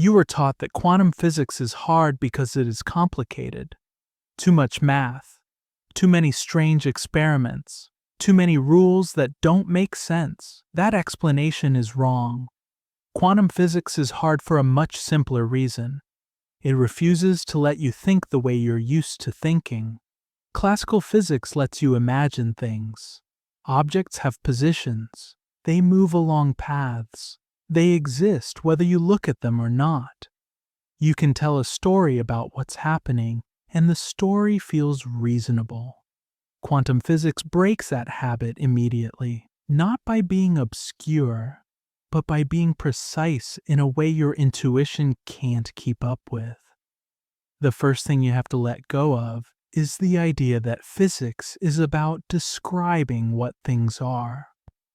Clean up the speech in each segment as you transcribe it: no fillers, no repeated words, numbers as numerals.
You were taught that quantum physics is hard because it is complicated. Too much math, too many strange experiments, too many rules that don't make sense. That explanation is wrong. Quantum physics is hard for a much simpler reason. It refuses to let you think the way you're used to thinking. Classical physics lets you imagine things. Objects have positions. They move along paths. They exist whether you look at them or not. You can tell a story about what's happening, and the story feels reasonable. Quantum physics breaks that habit immediately, not by being obscure, but by being precise in a way your intuition can't keep up with. The first thing you have to let go of is the idea that physics is about describing what things are.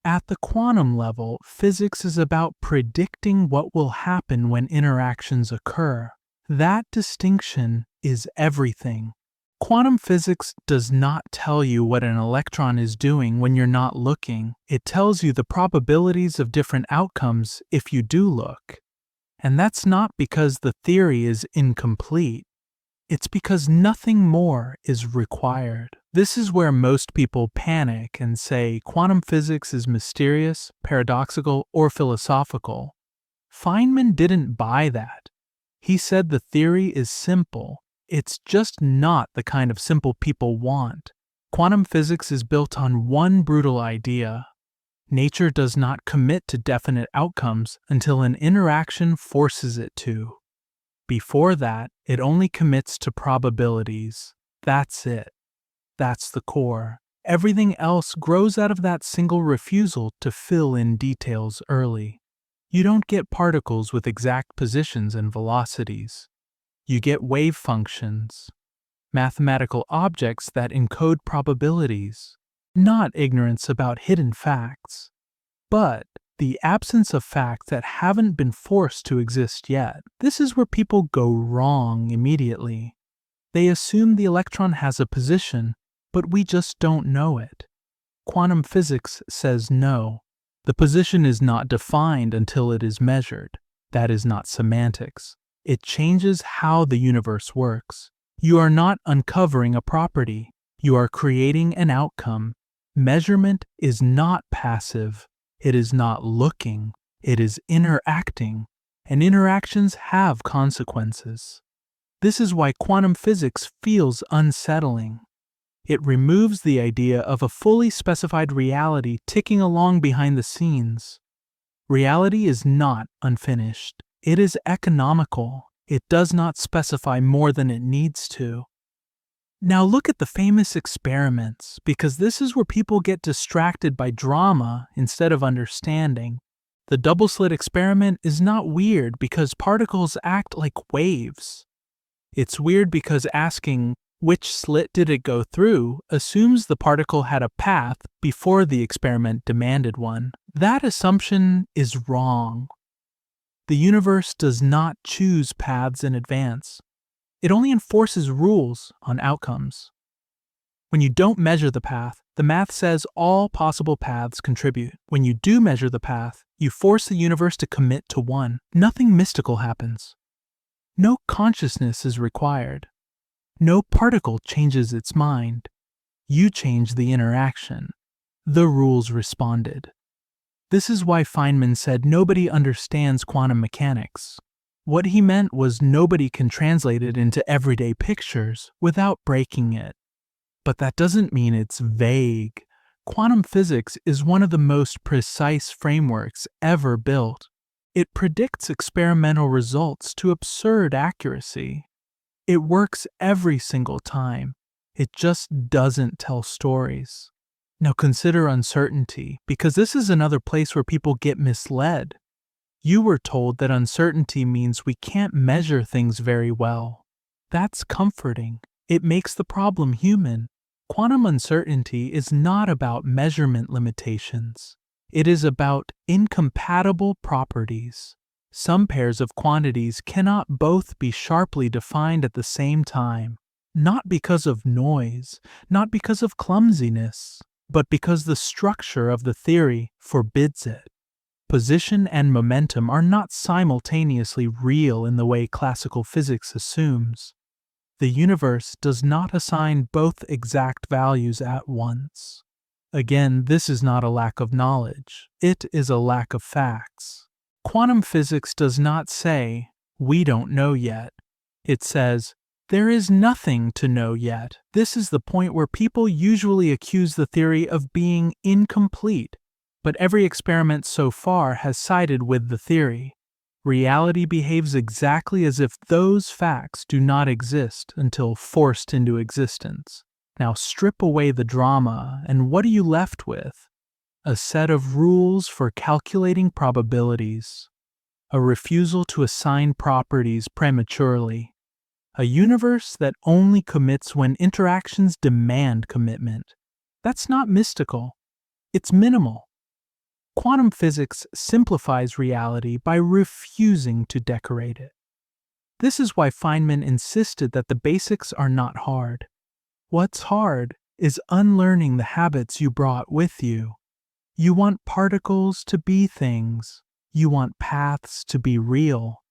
At the quantum level, physics is about predicting what will happen when interactions occur. That distinction is everything. Quantum physics does not tell you what an electron is doing when you're not looking. It tells you the probabilities of different outcomes if you do look. And that's not because the theory is incomplete. It's because nothing more is required. This is where most people panic and say quantum physics is mysterious, paradoxical, or philosophical. Feynman didn't buy that. He said the theory is simple. It's just not the kind of simple people want. Quantum physics is built on one brutal idea. Nature does not commit to definite outcomes until an interaction forces it to. Before that, it only commits to probabilities. That's it. That's the core. Everything else grows out of that single refusal to fill in details early. You don't get particles with exact positions and velocities. You get wave functions, mathematical objects that encode probabilities, not ignorance about hidden facts, but the absence of facts that haven't been forced to exist yet. This is where people go wrong immediately. They assume the electron has a position, but we just don't know it. Quantum physics says no. The position is not defined until it is measured. That is not semantics. It changes how the universe works. You are not uncovering a property. You are creating an outcome. Measurement is not passive. It is not looking. It is interacting. And interactions have consequences. This is why quantum physics feels unsettling. It removes the idea of a fully specified reality ticking along behind the scenes. Reality is not unfinished. It is economical. It does not specify more than it needs to. Now look at the famous experiments, because this is where people get distracted by drama instead of understanding. The double-slit experiment is not weird because particles act like waves. It's weird because asking, which slit did it go through, assumes the particle had a path before the experiment demanded one. That assumption is wrong. The universe does not choose paths in advance. It only enforces rules on outcomes. When you don't measure the path, the math says all possible paths contribute. When you do measure the path, you force the universe to commit to one. Nothing mystical happens. No consciousness is required. No particle changes its mind. You change the interaction. The rules responded. This is why Feynman said nobody understands quantum mechanics. What he meant was nobody can translate it into everyday pictures without breaking it. But that doesn't mean it's vague. Quantum physics is one of the most precise frameworks ever built. It predicts experimental results to absurd accuracy. It works every single time. It just doesn't tell stories. Now consider uncertainty, because this is another place where people get misled. You were told that uncertainty means we can't measure things very well. That's comforting. It makes the problem human. Quantum uncertainty is not about measurement limitations. It is about incompatible properties. Some pairs of quantities cannot both be sharply defined at the same time, not because of noise, not because of clumsiness, but because the structure of the theory forbids it. Position and momentum are not simultaneously real in the way classical physics assumes. The universe does not assign both exact values at once. Again, this is not a lack of knowledge. It is a lack of facts. Quantum physics does not say, "We don't know yet." It says, "There is nothing to know yet." This is the point where people usually accuse the theory of being incomplete, but every experiment so far has sided with the theory. Reality behaves exactly as if those facts do not exist until forced into existence. Now strip away the drama, and what are you left with? A set of rules for calculating probabilities, a refusal to assign properties prematurely, a universe that only commits when interactions demand commitment. That's not mystical. It's minimal. Quantum physics simplifies reality by refusing to decorate it. This is why Feynman insisted that the basics are not hard. What's hard is unlearning the habits you brought with you. You want particles to be things. You want paths to be real.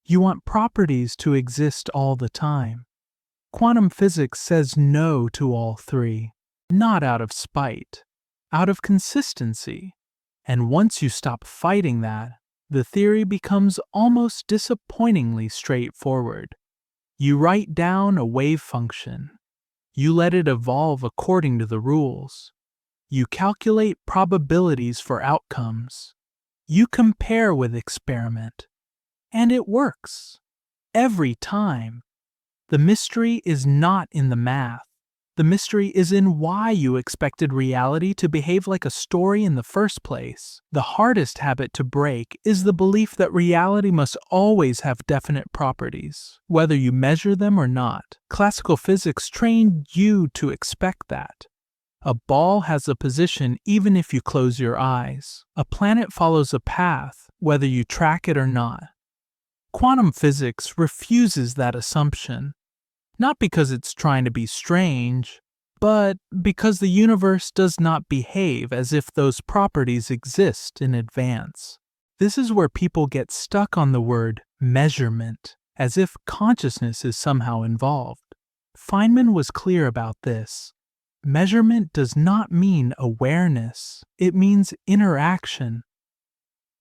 You want properties to exist all the time. Quantum physics says no to all three, not out of spite, out of consistency. And once you stop fighting that, the theory becomes almost disappointingly straightforward. You write down a wave function. You let it evolve according to the rules. You calculate probabilities for outcomes. You compare with experiment. And it works. Every time. The mystery is not in the math. The mystery is in why you expected reality to behave like a story in the first place. The hardest habit to break is the belief that reality must always have definite properties, whether you measure them or not. Classical physics trained you to expect that. A ball has a position even if you close your eyes. A planet follows a path, whether you track it or not. Quantum physics refuses that assumption. Not because it's trying to be strange, but because the universe does not behave as if those properties exist in advance. This is where people get stuck on the word measurement, as if consciousness is somehow involved. Feynman was clear about this. Measurement does not mean awareness, it means interaction.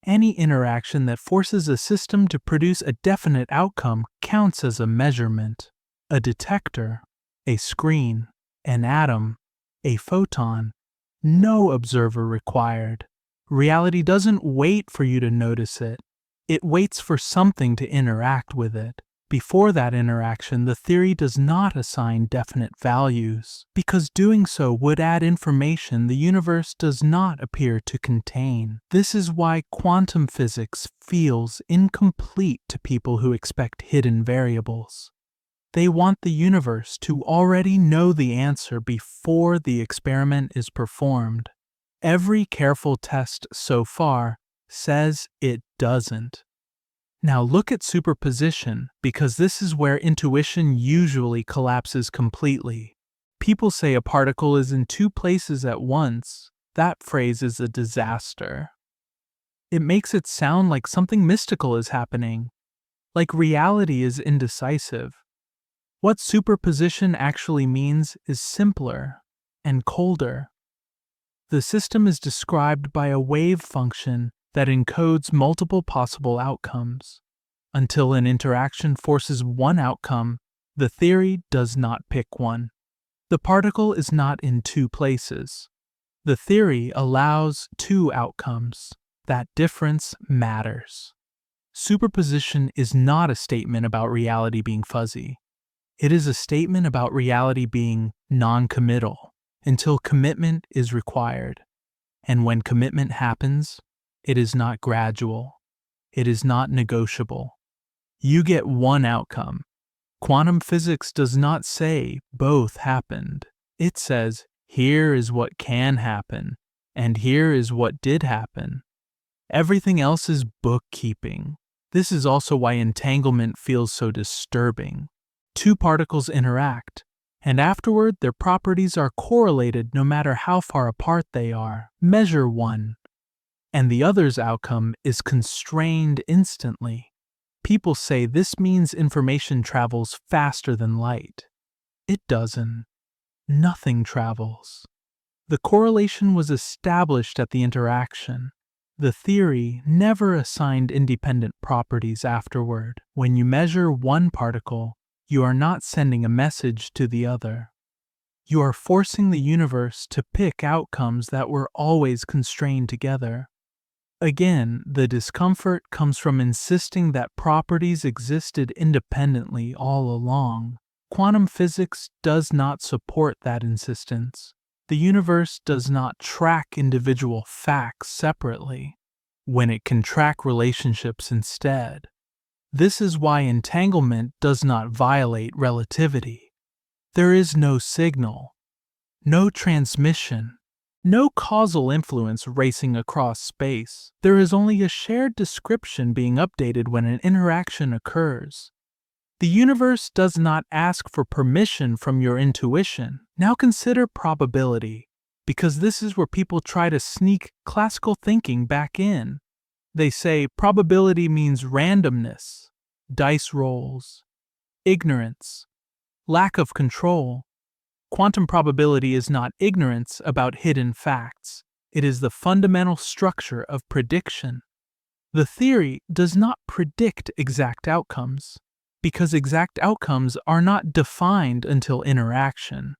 Any interaction that forces a system to produce a definite outcome counts as a measurement. A detector, a screen, an atom, a photon, no observer required. Reality doesn't wait for you to notice it. It waits for something to interact with it. Before that interaction, the theory does not assign definite values, because doing so would add information the universe does not appear to contain. This is why quantum physics feels incomplete to people who expect hidden variables. They want the universe to already know the answer before the experiment is performed. Every careful test so far says it doesn't. Now look at superposition, because this is where intuition usually collapses completely. People say a particle is in two places at once. That phrase is a disaster. It makes it sound like something mystical is happening, like reality is indecisive. What superposition actually means is simpler and colder. The system is described by a wave function that encodes multiple possible outcomes. Until an interaction forces one outcome, the theory does not pick one. The particle is not in two places. The theory allows two outcomes. That difference matters. Superposition is not a statement about reality being fuzzy. It is a statement about reality being non-committal until commitment is required. And when commitment happens, it is not gradual. It is not negotiable. You get one outcome. Quantum physics does not say both happened. It says, here is what can happen, and here is what did happen. Everything else is bookkeeping. This is also why entanglement feels so disturbing. Two particles interact, and afterward their properties are correlated no matter how far apart they are. Measure one, and the other's outcome is constrained instantly. People say this means information travels faster than light. It doesn't. Nothing travels. The correlation was established at the interaction. The theory never assigned independent properties afterward. When you measure one particle, you are not sending a message to the other. You are forcing the universe to pick outcomes that were always constrained together. Again, the discomfort comes from insisting that properties existed independently all along. Quantum physics does not support that insistence. The universe does not track individual facts separately, when it can track relationships instead. This is why entanglement does not violate relativity. There is no signal, no transmission, no causal influence racing across space. There is only a shared description being updated when an interaction occurs. The universe does not ask for permission from your intuition. Now consider probability, because this is where people try to sneak classical thinking back in. They say probability means randomness, dice rolls, ignorance, lack of control. Quantum probability is not ignorance about hidden facts. It is the fundamental structure of prediction. The theory does not predict exact outcomes, because exact outcomes are not defined until interaction.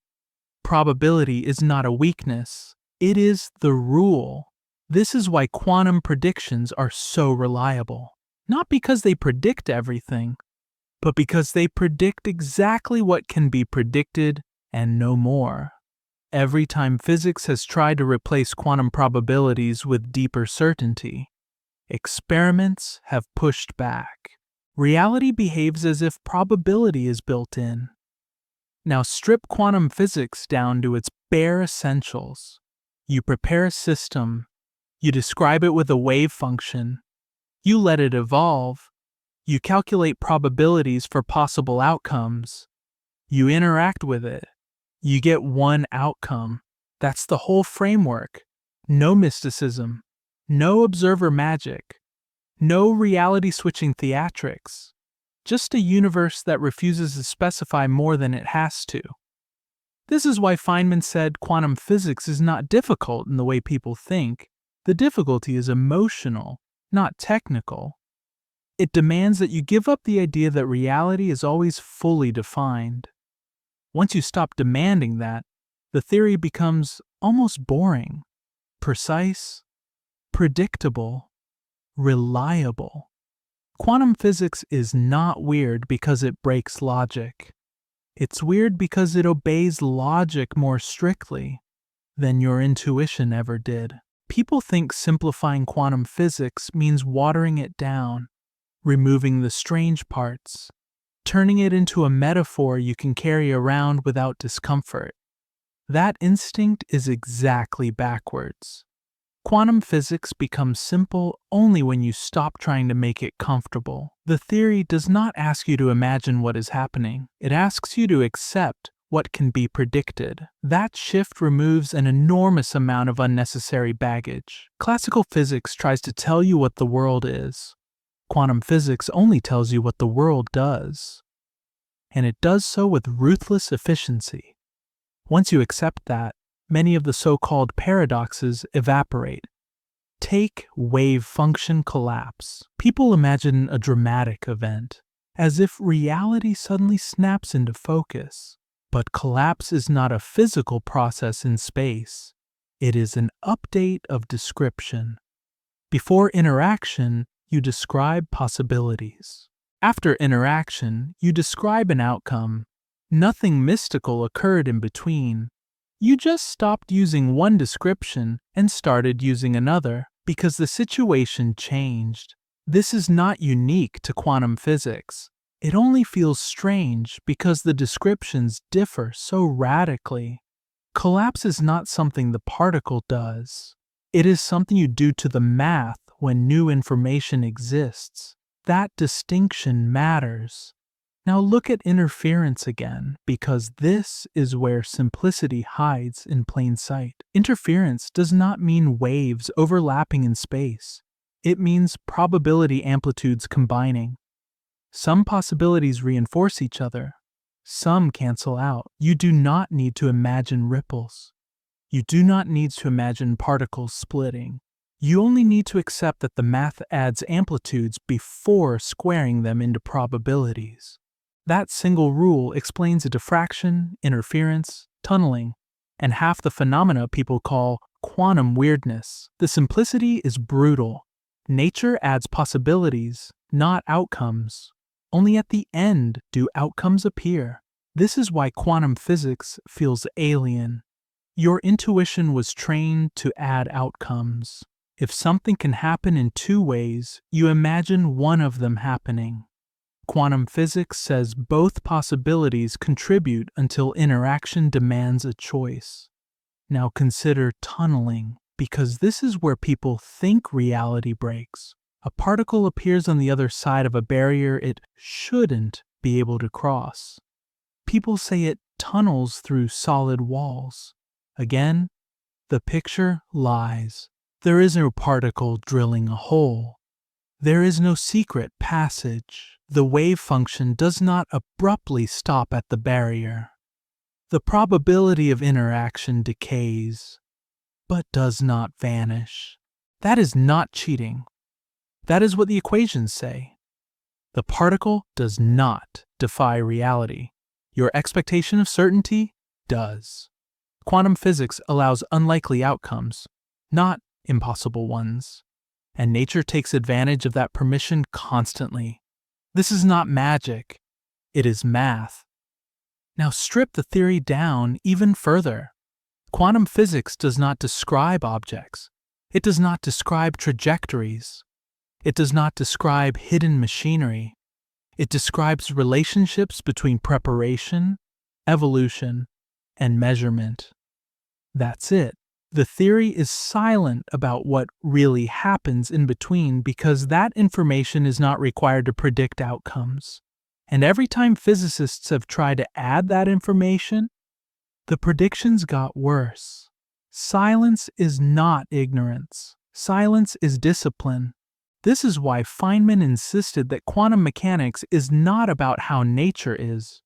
Probability is not a weakness, it is the rule. This is why quantum predictions are so reliable. Not because they predict everything, but because they predict exactly what can be predicted and no more. Every time physics has tried to replace quantum probabilities with deeper certainty, experiments have pushed back. Reality behaves as if probability is built in. Now strip quantum physics down to its bare essentials. You prepare a system, you describe it with a wave function, you let it evolve, you calculate probabilities for possible outcomes, you interact with it, you get one outcome. That's the whole framework. No mysticism, no observer magic, no reality-switching theatrics, just a universe that refuses to specify more than it has to. This is why Feynman said quantum physics is not difficult in the way people think. The difficulty is emotional, not technical. It demands that you give up the idea that reality is always fully defined. Once you stop demanding that, the theory becomes almost boring, precise, predictable, reliable. Quantum physics is not weird because it breaks logic. It's weird because it obeys logic more strictly than your intuition ever did. People think simplifying quantum physics means watering it down, removing the strange parts, turning it into a metaphor you can carry around without discomfort. That instinct is exactly backwards. Quantum physics becomes simple only when you stop trying to make it comfortable. The theory does not ask you to imagine what is happening. It asks you to accept what can be predicted. That shift removes an enormous amount of unnecessary baggage. Classical physics tries to tell you what the world is. Quantum physics only tells you what the world does. And it does so with ruthless efficiency. Once you accept that, many of the so-called paradoxes evaporate. Take wave function collapse. People imagine a dramatic event, as if reality suddenly snaps into focus. But collapse is not a physical process in space. It is an update of description. Before interaction, you describe possibilities. After interaction, you describe an outcome. Nothing mystical occurred in between. You just stopped using one description and started using another because the situation changed. This is not unique to quantum physics. It only feels strange because the descriptions differ so radically. Collapse is not something the particle does. It is something you do to the math when new information exists. That distinction matters. Now look at interference again, because this is where simplicity hides in plain sight. Interference does not mean waves overlapping in space. It means probability amplitudes combining. Some possibilities reinforce each other. Some cancel out. You do not need to imagine ripples. You do not need to imagine particles splitting. You only need to accept that the math adds amplitudes before squaring them into probabilities. That single rule explains a diffraction, interference, tunneling, and half the phenomena people call quantum weirdness. The simplicity is brutal. Nature adds possibilities, not outcomes. Only at the end do outcomes appear. This is why quantum physics feels alien. Your intuition was trained to add outcomes. If something can happen in two ways, you imagine one of them happening. Quantum physics says both possibilities contribute until interaction demands a choice. Now consider tunneling, because this is where people think reality breaks. A particle appears on the other side of a barrier it shouldn't be able to cross. People say it tunnels through solid walls. Again, the picture lies. There is no particle drilling a hole. There is no secret passage. The wave function does not abruptly stop at the barrier. The probability of interaction decays, but does not vanish. That is not cheating. That is what the equations say. The particle does not defy reality. Your expectation of certainty does. Quantum physics allows unlikely outcomes, not impossible ones. And nature takes advantage of that permission constantly. This is not magic. It is math. Now strip the theory down even further. Quantum physics does not describe objects. It does not describe trajectories. It does not describe hidden machinery. It describes relationships between preparation, evolution, and measurement. That's it. The theory is silent about what really happens in between because that information is not required to predict outcomes. And every time physicists have tried to add that information, the predictions got worse. Silence is not ignorance. Silence is discipline. This is why Feynman insisted that quantum mechanics is not about how nature is,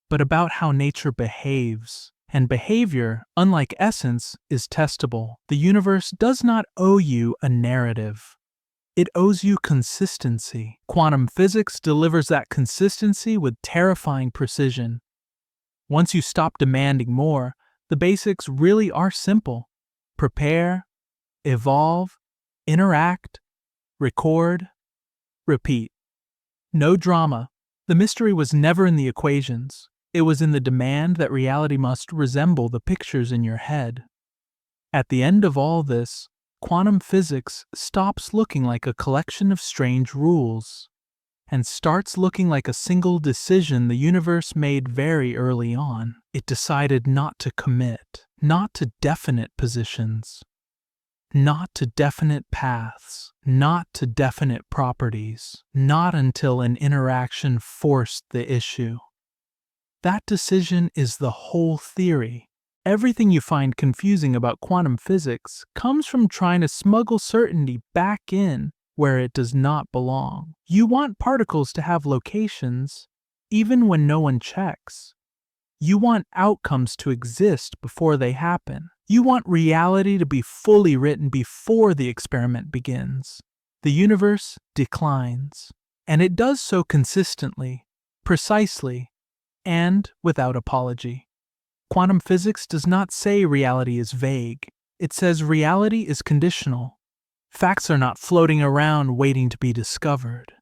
but about how nature behaves. And behavior, unlike essence, is testable. The universe does not owe you a narrative. It owes you consistency. Quantum physics delivers that consistency with terrifying precision. Once you stop demanding more, the basics really are simple. Prepare, evolve, interact, record, repeat. No drama. The mystery was never in the equations. It was in the demand that reality must resemble the pictures in your head. At the end of all this, quantum physics stops looking like a collection of strange rules and starts looking like a single decision the universe made very early on. It decided not to commit, not to definite positions, not to definite paths, not to definite properties, not until an interaction forced the issue. That decision is the whole theory. Everything you find confusing about quantum physics comes from trying to smuggle certainty back in where it does not belong. You want particles to have locations, even when no one checks. You want outcomes to exist before they happen. You want reality to be fully written before the experiment begins. The universe declines, and it does so consistently, precisely, and without apology. Quantum physics does not say reality is vague. It says reality is conditional. Facts are not floating around waiting to be discovered.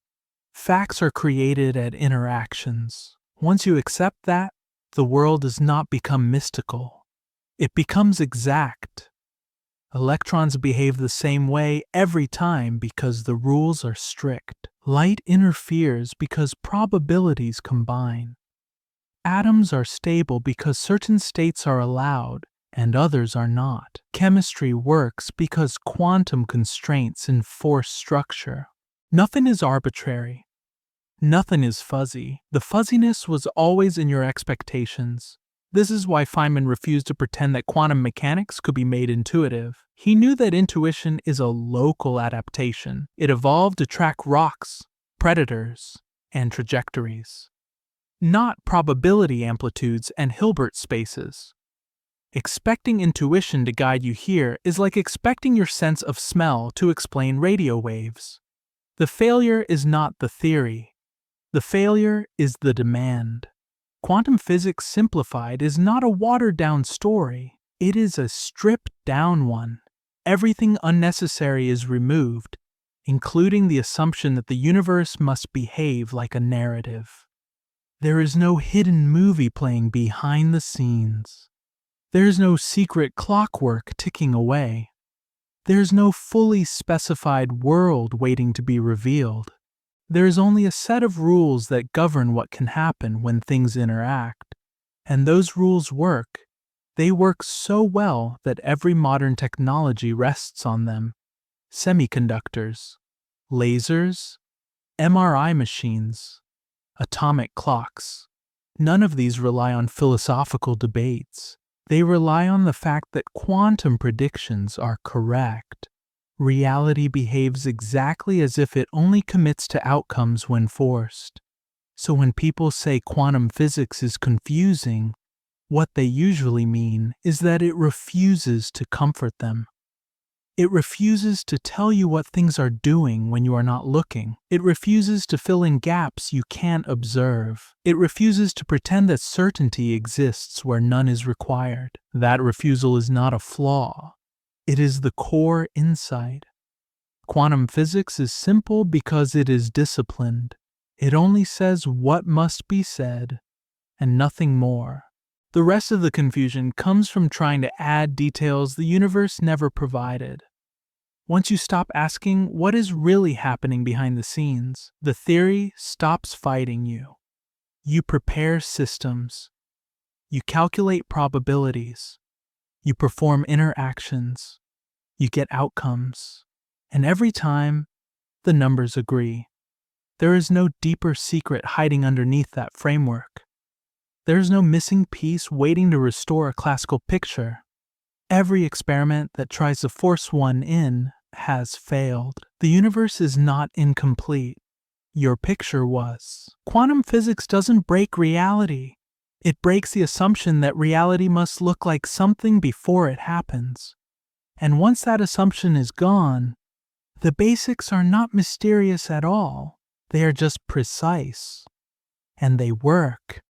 Facts are created at interactions. Once you accept that, the world does not become mystical. It becomes exact. Electrons behave the same way every time because the rules are strict. Light interferes because probabilities combine. Atoms are stable because certain states are allowed and others are not. Chemistry works because quantum constraints enforce structure. Nothing is arbitrary. Nothing is fuzzy. The fuzziness was always in your expectations. This is why Feynman refused to pretend that quantum mechanics could be made intuitive. He knew that intuition is a local adaptation. It evolved to track rocks, predators, and trajectories, not probability amplitudes and Hilbert spaces. Expecting intuition to guide you here is like expecting your sense of smell to explain radio waves. The failure is not the theory. The failure is the demand. Quantum physics simplified is not a watered-down story. It is a stripped-down one. Everything unnecessary is removed, including the assumption that the universe must behave like a narrative. There is no hidden movie playing behind the scenes. There is no secret clockwork ticking away. There is no fully specified world waiting to be revealed. There is only a set of rules that govern what can happen when things interact. And those rules work. They work so well that every modern technology rests on them. Semiconductors, lasers, MRI machines, atomic clocks. None of these rely on philosophical debates. They rely on the fact that quantum predictions are correct. Reality behaves exactly as if it only commits to outcomes when forced. So when people say quantum physics is confusing, what they usually mean is that it refuses to comfort them. It refuses to tell you what things are doing when you are not looking. It refuses to fill in gaps you can't observe. It refuses to pretend that certainty exists where none is required. That refusal is not a flaw. It is the core insight. Quantum physics is simple because it is disciplined. It only says what must be said, and nothing more. The rest of the confusion comes from trying to add details the universe never provided. Once you stop asking what is really happening behind the scenes, the theory stops fighting you. You prepare systems. You calculate probabilities. You perform interactions. You get outcomes. And every time, the numbers agree. There is no deeper secret hiding underneath that framework. There is no missing piece waiting to restore a classical picture. Every experiment that tries to force one in has failed. The universe is not incomplete. Your picture was. Quantum physics doesn't break reality. It breaks the assumption that reality must look like something before it happens. And once that assumption is gone, the basics are not mysterious at all. They are just precise. And they work.